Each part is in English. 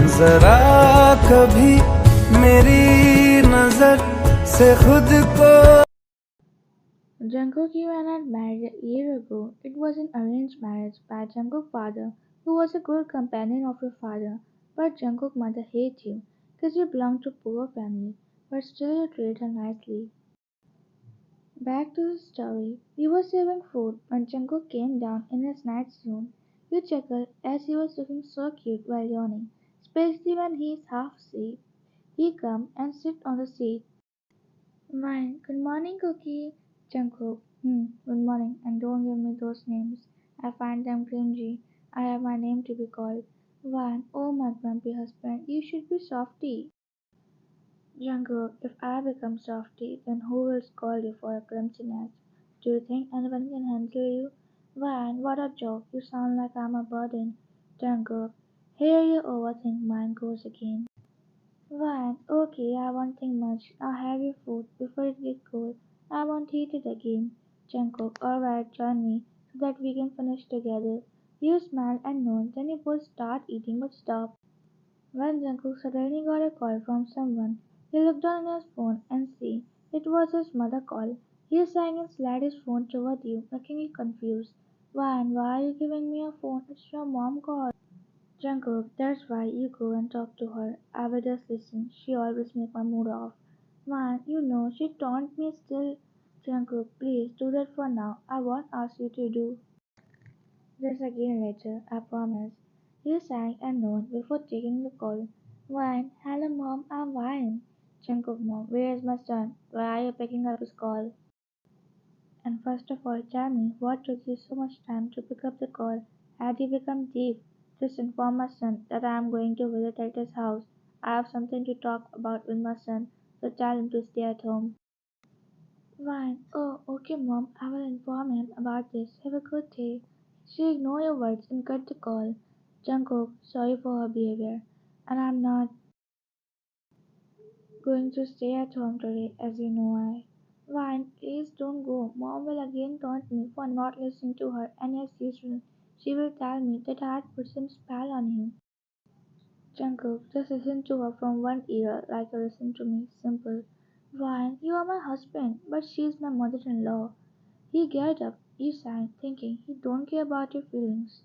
जरा कभी मेरी नजर से खुद को Jungkook, you were not married a year ago. It was an arranged marriage by Jungkook's father, who was a good companion of your father. But Jungkook's mother hates you, because you belong to poor family, but still you treat her nicely. Back to the story. He was serving food when Jungkook came down in his nightsuit. You chuckled as he was looking so cute while yawning, especially when he is half asleep. He come and sit on the seat. Mine. Good morning, Cookie. Jungkook. Good morning. And don't give me those names. I find them cringy. I have my name to be called. One. Oh, my grumpy husband. You should be Softy. Jungkook. If I become Softy, then who will scold you for your clumsiness? Do you think anyone can handle you? One. What a joke. You sound like I'm a burden. Jungkook. Here you overthink mine goes again. Fine, okay, I won't think much. I'll have your food before it gets cold. I won't eat it again. Jungkook, alright, join me so that we can finish together. You smile and nod, then you both start eating but stop. When Jungkook suddenly got a call from someone, he looked down at his phone and see it was his mother call. He sang and slid his phone toward you, making you confused. Why are you giving me a phone? It's your mom call. Jungkook, that's why you go and talk to her. I will just listen. She always make my mood off. Man, you know, she taunt me still. Jungkook, please do that for now. I won't ask you to do this again later, I promise. You sang and nodded before taking the call. Wine, hello mom, I'm Wine. Jungkook, mom, where is my son? Why are you picking up his call? And first of all, tell me, what took you so much time to pick up the call? Had you become deaf? Just inform my son that I am going to visit at his house. I have something to talk about with my son, so tell him to stay at home. Fine. Oh, okay, mom. I will inform him about this. Have a good day. She ignored your words and cut the call. Jungkook, sorry for her behavior, and I'm not going to stay at home today, as you know I. Vine, please don't go. Mom will again taunt me for not listening to her, and as usual, she will tell me that I had put some spell on you. Jungkook, just listen to her from one ear like you listen to me. Simple. Vine, you are my husband, but she's my mother-in-law. He get up, you sang, thinking he don't care about your feelings.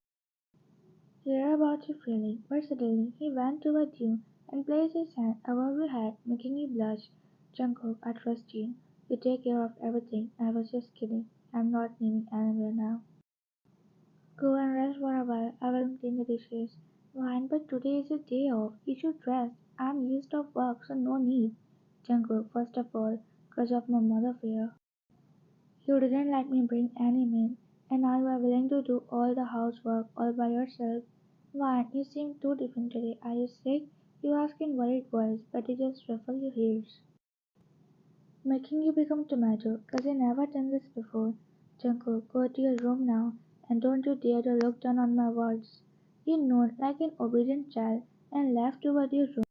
Care about your feeling, but suddenly he went toward you and placed his hand above your head, making you blush. Jungkook, I trust you. You take care of everything. I was just kidding. I'm not leaving anywhere now. Go and rest for a while. I will clean the dishes. Fine, but today is a day off. You should rest. I'm used of work, so no need. Jungkook, first of all, because of my mother fear. You didn't let me bring any maid, and now you are willing to do all the housework all by yourself. Why, you seem too different today. Are you sick? You ask in worried voice, but you just ruffle your ears, making you become tomato, 'cause you never done this before. Jungkook, go to your room now, and don't you dare to look down on my words. You nodded like an obedient child and left toward your room.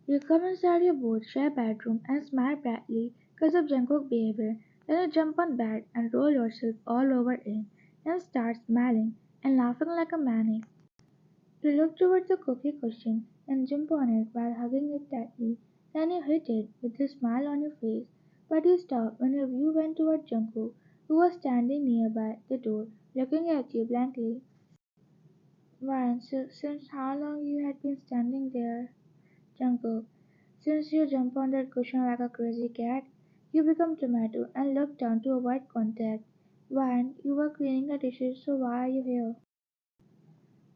You come inside your both share bedroom and smile brightly because of Jungkook's behavior. Then you jump on bed and roll yourself all over it and start smiling and laughing like a maniac. You look towards the cookie cushion and jump on it while hugging it tightly. Then you hit it with a smile on your face, but you stop when your view went toward Jungkook, who was standing nearby the door, looking at you blankly. Why, since how long you had been standing there? Jungkook, since you jump on that cushion like a crazy cat, you become tomato and look down to avoid contact. Why, you were cleaning the dishes, so why are you here?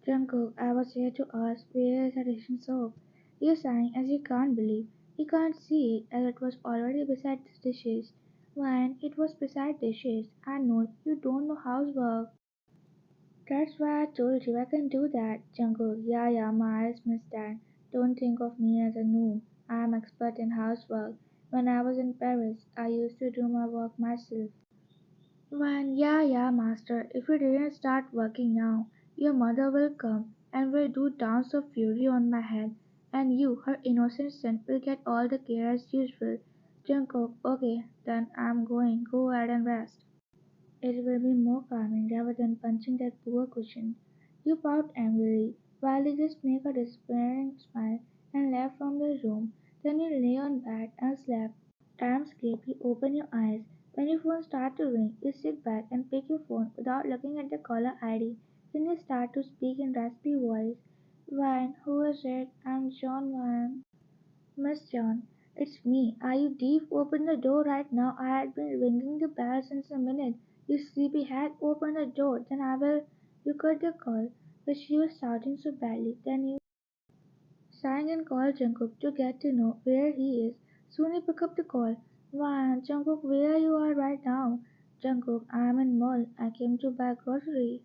Jungkook, I was here to ask where is the dishing soap? You sang as you can't believe. You can't see it as it was already beside the dishes. Why, it was beside dishes. I know you don't know housework. That's why I told you I can do that, Jungkook. Yeah, my eyes missed that. Don't think of me as a noob. I am expert in housework. When I was in Paris, I used to do my work myself. When, yeah, master, if you didn't start working now, your mother will come and will do dance of fury on my head, and you, her innocent son, will get all the care as usual. Jungkook, okay, then I'm going. Go ahead and rest. It will be more calming rather than punching that poor cushion. You pout angrily. while he just made a despairing smile and left from the room. Then you lay on bed and slept. Time escaped, you open your eyes. When your phone starts to ring, you sit back and pick your phone without looking at the caller ID. Then you start to speak in raspy voice. Vine, who is it? I'm John Vine. Miss John, it's me. Are you deep? Open the door right now. I had been ringing the bell since a minute. You sleepyhead, open the door, then I will. You cut the call, but she was shouting so badly. Then you sang and called Jungkook to get to know where he is. Soon he picked up the call. Wow, Jungkook, where you are right now? Jungkook, I am in mall. I came to buy grocery.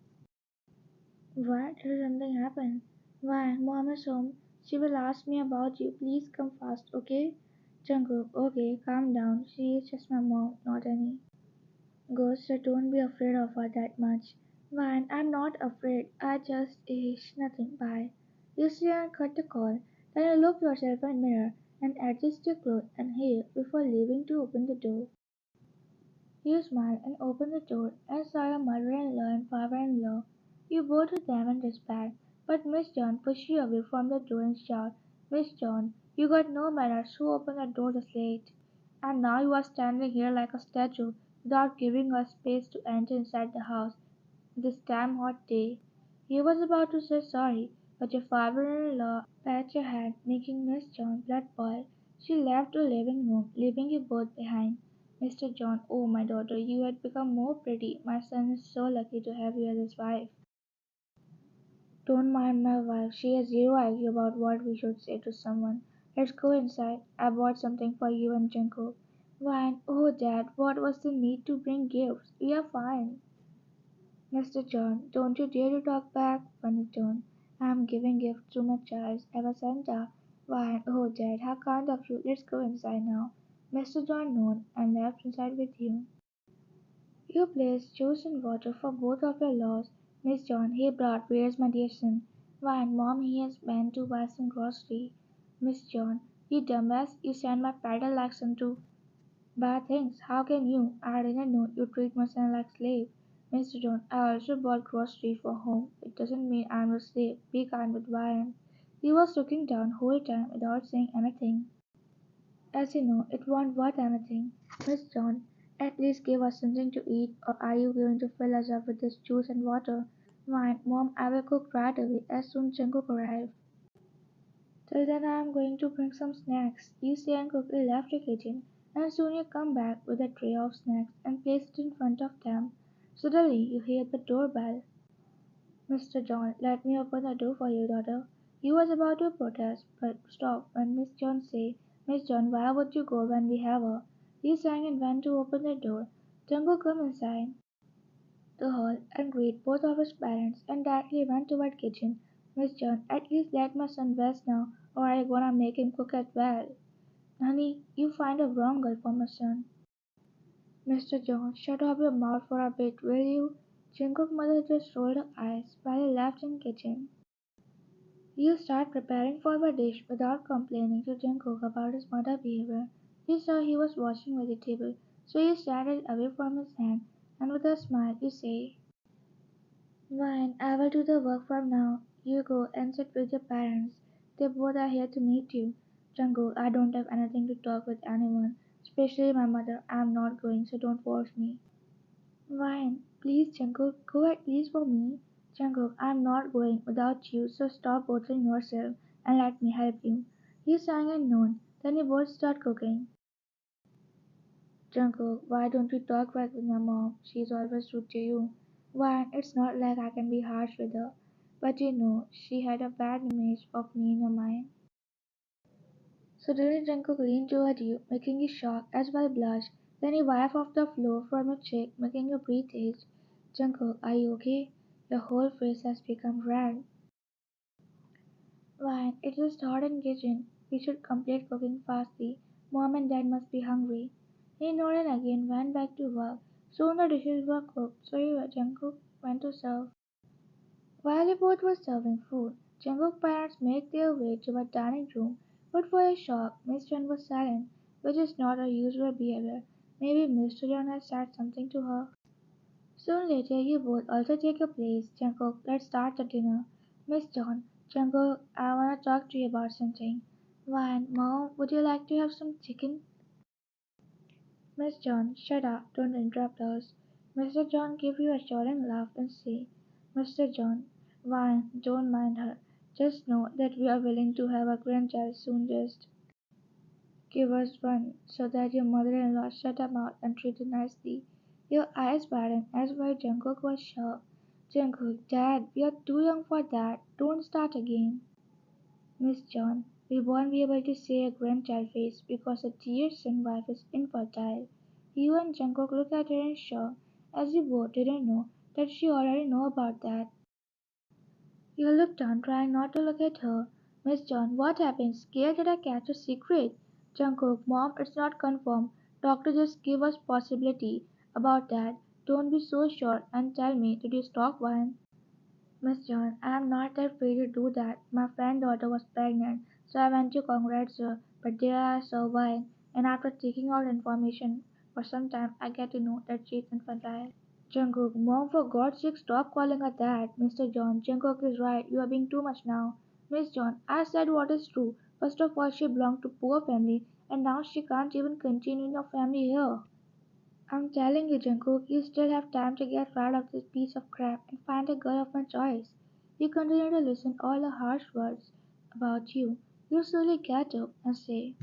What? Did something happen? Why, mom is home. She will ask me about you. Please come fast, okay? Jungkook, okay, calm down. She is just my mom, not any ghost, so don't be afraid of her that much. Why, I'm not afraid. I just ish, nothing. Bye. You see and cut the call. Then you look yourself in the mirror and adjust your clothes and hair before leaving to open the door. You smiled and opened the door and saw your mother-in-law and father-in-law. You bowed to them in respect, but Miss John pushed you away from the door and shouted, Miss John, you got no manners, who opened the door this late? And now you are standing here like a statue, without giving us space to enter inside the house this damn hot day. He was about to say sorry, but your father-in-law pat your hand, making Miss John blood boil. She left the living room, leaving you both behind. Mr. John, oh my daughter, you had become more pretty. My son is so lucky to have you as his wife. Don't mind my wife. She has zero idea about what we should say to someone. Let's go inside. I bought something for you and Junko. Wine. Oh, Dad, what was the need to bring gifts? We are fine. Mr. John, don't you dare to talk back, funny tone. I am giving gifts to my child, ever Santa. Why, oh Dad, how kind of you. Let's go inside now. Mr. John nodded and left inside with you. You placed juice and water for both of your laws. Miss John, hey Brad, where's my dear son? Why, Mom, he has been to buy some grocery. Miss John, you dumbass, you sent my pedal like son to bad things. How can you? I didn't know you treat my son like slave. Mr. John, I also bought groceries for home. It doesn't mean I'm a slave. Be kind with Ryan. He was looking down whole time without saying anything. As you know, it won't worth anything. Miss John, at least give us something to eat, or are you going to fill us up with this juice and water? Fine, Mom, I will cook right away as soon as Jungkook arrives. Till then I am going to bring some snacks. You say and quickly left the kitchen, and soon you come back with a tray of snacks and place it in front of them. Suddenly you hear the doorbell. Mr. John, let me open the door for you, daughter. He was about to protest, but stopped when Miss John said, Miss John, why would you go when we have her? He sang and went to open the door. Jungle come inside the hall and greet both of his parents and directly went toward kitchen. Miss John, at least let my son rest now, or are you gonna make him cook as well? Honey, you find a wrong girl for my son. Mr. John, shut up your mouth for a bit, will you? Jungkook's mother just rolled her eyes while he left in kitchen. You start preparing for the dish without complaining to Jungkook about his mother behavior. You saw he was washing vegetable, so you started away from his hand, and with a smile you say, Fine, I will do the work from now. You go and sit with your parents. They both are here to meet you. Jungkook, I don't have anything to talk with anyone, especially my mother. I am not going, so don't force me. Fine, please, Jungkook, go at least for me. Jungkook, I am not going without you, so stop bothering yourself and let me help you. You sang and nodded. Then you both start cooking. Jungkook, why don't you talk back with my mom? She's always rude to you. Why, it's not like I can be harsh with her. But you know, she had a bad image of me in your mind. Suddenly Jungkook leaned toward you, making you shock as well blush. Then he wiped off the floor from your cheek, making you breathe easy. Jungkook, are you okay? Your whole face has become red. Why, it's just hot in kitchen. We should complete cooking fastly. Mom and Dad must be hungry. He nodded again, went back to work. Soon the dishes were cooked, so Jungkook went to serve. While they both were serving food, Jungkook's parents made their way to the dining room, but for a shock, Miss Chen was silent, which is not her usual behavior. Maybe Mr. John had said something to her. Soon later, you both also take your place. Jungkook, let's start the dinner. Miss John, Jungkook, I wanna talk to you about something. One, Mom, would you like to have some chicken? Miss John, shut up, don't interrupt us. Mr. John give you a assuring laugh and say, Mr. John, Wine, don't mind her. Just know that we are willing to have a grandchild soon. Just give us one, so that your mother-in-law shut her mouth and treat you nicely. Your eyes widened as why Jungkook was shocked. Jungkook, Dad, we are too young for that. Don't start again. Miss John, we won't be able to say a grandchild face because the dear son wife is infertile. You and Jungkook looked at her in shock, as you both didn't know that she already knew about that. You looked down, trying not to look at her. Miss John, what happened? Scared that I catch a secret? Jungkook, Mom, it's not confirmed. Doctor just gave us possibility about that. Don't be so sure and tell me, did you stop wine? Miss John, I am not that free to do that. My friend's daughter was pregnant, so I went to congratulate her, but there I saw wine, and after taking out information for some time, I get to know that she's infantile. Jungkook, Mom, for God's sake, stop calling her that. Mr. John, Jungkook is right. You are being too much now. Miss John, I said what is true. First of all, she belonged to poor family, and now she can't even continue in your family here. I'm telling you, Jungkook, you still have time to get rid of this piece of crap and find a girl of my choice. You continue to listen all the harsh words about you. You slowly get up and say,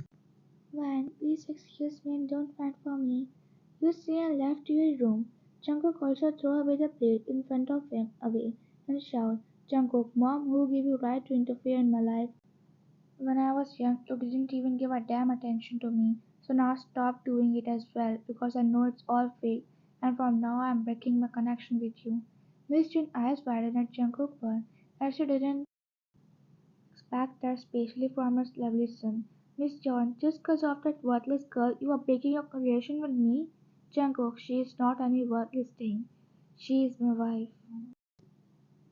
Man, please excuse me and don't fight for me. You say and left to your room. Jungkook also threw away the plate in front of him away and shouted, Jungkook, Mom, who gave you right to interfere in my life? When I was young, you didn't even give a damn attention to me, so now stop doing it as well because I know it's all fake, and from now I'm breaking my connection with you. Miss June eyes widened at Jungkook one, as she didn't expect that especially from his lovely son. Miss John, just 'cause of that worthless girl, you are breaking your relation with me? Jungkook, she is not any worthless thing. She is my wife.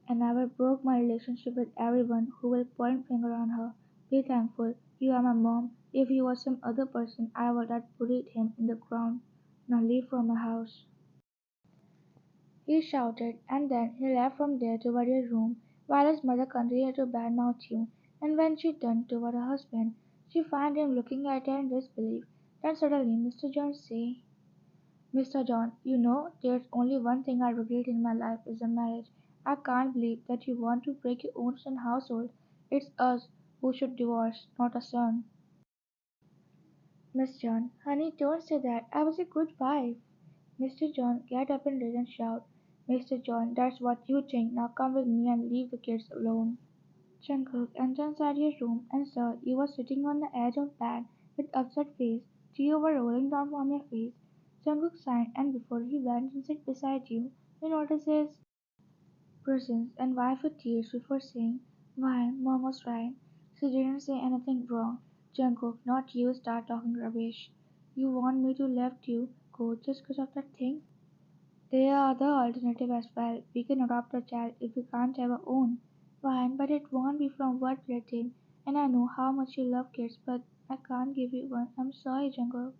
And I will break my relationship with everyone who will point finger on her. Be thankful. You are my mom. If you were some other person, I would have buried him in the ground. Now leave from my house. He shouted, and then he left from there toward his room, while his mother continued to badmouth him. And when she turned toward her husband, she found him looking at her in disbelief. Then suddenly Mr. John said, Mr. John, you know, there's only one thing I regret in my life is a marriage. I can't believe that you want to break your own son household. It's us who should divorce, not a son. Miss John, honey, don't say that. I was a good wife. Mr. John, get up and raise and shout. Mr. John, that's what you think. Now come with me and leave the kids alone. Jungkook entered inside your room and saw you were sitting on the edge of bed with upset face. Tears were rolling down from your face. Jungkook sighed, and before he went and sat beside you, he noticed his presence and wiped with tears before saying, Why, Mom was right. She didn't say anything wrong. Jungkook, not you start talking rubbish. You want me to let you go just 'cause of that thing? There are other alternatives as well. We can adopt a child if we can't have our own. Fine, but it won't be from what relative. And I know how much you love kids, but I can't give you one. I'm sorry, Jungkook.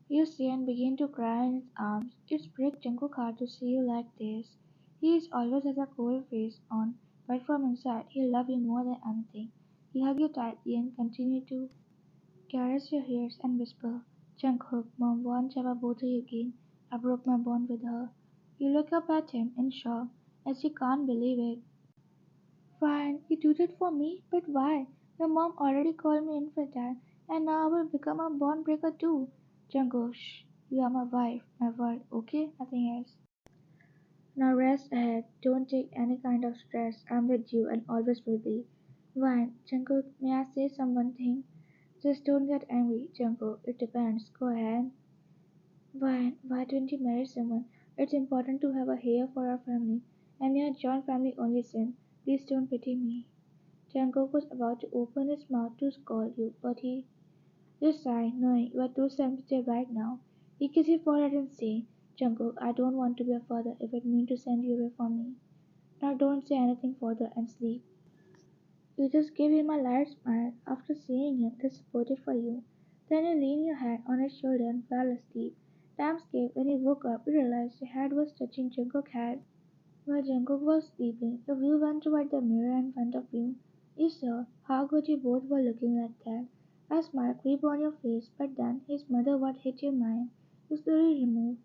You see and begin to cry in his arms. It's break Jungkook heart to see you like this. He is always has a cold face on, but from inside he loves you more than anything. He hugs you tightly and continues to caress your hairs and whisper, Jungkook, Mom won't ever bother you again. I broke my bond with her. You look up at him in shock, as you can't believe it. Fine, you do that for me? But why? Your mom already called me infertile, and now I will become a bond breaker too. Jungkook, shh, you are my wife, my world, okay? Nothing else. Now rest ahead. Don't take any kind of stress. I'm with you and always will be. Fine, Jungkook, may I say some one thing? Just don't get angry, Jungkook. It depends. Go ahead. Why don't you marry someone? It's important to have a heir for our family. And you're John family only son. Please don't pity me. Jungkook was about to open his mouth to scold you, but he just sighed, knowing you are too sensitive right now. He kissed your forehead and said, Jungkook, I don't want to be a father if it means to send you away from me. Now don't say anything further and sleep. You just gave him a light smile after seeing him this supportive for you. Then you leaned your head on his shoulder and fell asleep. Time escaped when he woke up. He realized your head was touching Jungkook's head. While Jungkook was sleeping, if you went toward the mirror in front of you, you saw how good you both were looking like that. A smile creep on your face, but then his mother would hit your mind. You slowly remove